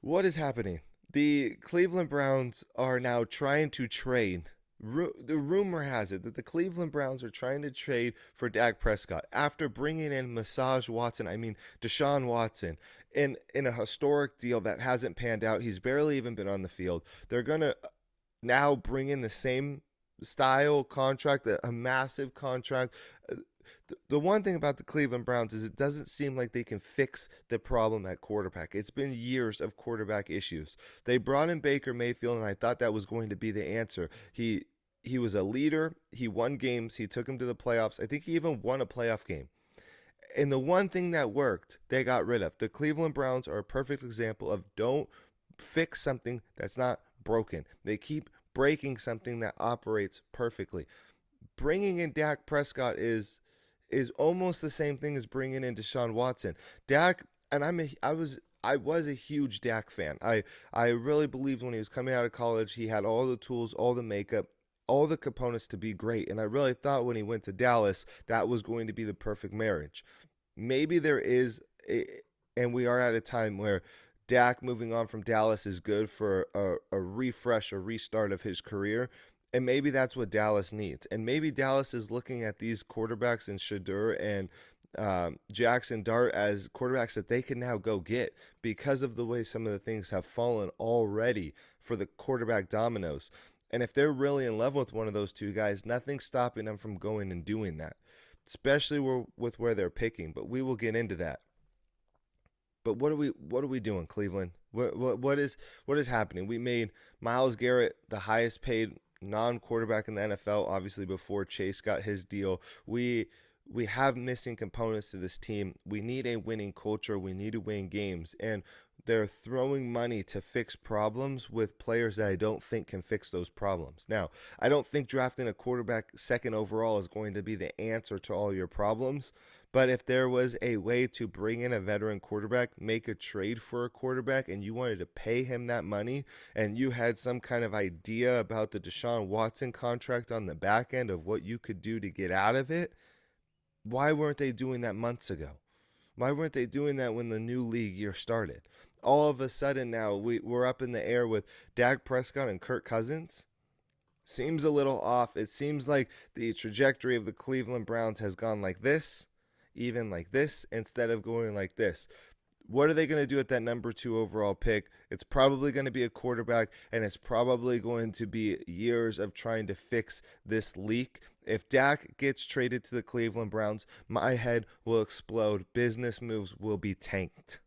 What is happening? The Cleveland Browns are now trying to trade. The rumor has it that the Cleveland Browns are trying to trade for Dak Prescott after bringing in Deshaun Watson, in a historic deal that hasn't panned out. He's barely even been on the field. They're going to now bring in the same style contract, a massive contract. The one thing about the Cleveland Browns is it doesn't seem like they can fix the problem at quarterback. It's been years of quarterback issues. They brought in Baker Mayfield, and I thought that was going to be the answer. He was a leader. He won games. He took him to the playoffs. I think he even won a playoff game. And the one thing that worked, they got rid of. The Cleveland Browns are a perfect example of don't fix something that's not broken. They keep breaking something that operates perfectly. Bringing in Dak Prescott is almost the same thing as bringing in Deshaun Watson. Dak, and I was a huge Dak fan. I really believed when he was coming out of college, he had all the tools, all the makeup, all the components to be great. And I really thought when he went to Dallas, that was going to be the perfect marriage. Maybe there is, and we are at a time where Dak moving on from Dallas is good for a refresh, a restart of his career. And maybe that's what Dallas needs. And maybe Dallas is looking at these quarterbacks in Shadur and Jackson Dart as quarterbacks that they can now go get because of the way some of the things have fallen already for the quarterback dominoes. And if they're really in love with one of those two guys, nothing's stopping them from going and doing that, especially with where they're picking. But we will get into that. But what are we doing, Cleveland? What is happening? We made Myles Garrett the highest paid non-quarterback in the NFL, obviously before Chase got his deal. We have missing components to this team. We need a winning culture. We need to win games, and they're throwing money to fix problems with players that I don't think can fix those problems. Now, I don't think drafting a quarterback second overall is going to be the answer to all your problems. But if there was a way to bring in a veteran quarterback, make a trade for a quarterback, and you wanted to pay him that money, and you had some kind of idea about the Deshaun Watson contract on the back end of what you could do to get out of it, why weren't they doing that months ago? Why weren't they doing that when the new league year started? All of a sudden now we're up in the air with Dak Prescott and Kirk Cousins. Seems a little off. It seems like the trajectory of the Cleveland Browns has gone like this, even like this, instead of going like this. What are they going to do at that number 2 overall pick? It's probably going to be a quarterback, and it's probably going to be years of trying to fix this leak. If Dak gets traded to the Cleveland Browns, my head will explode. Business moves will be tanked.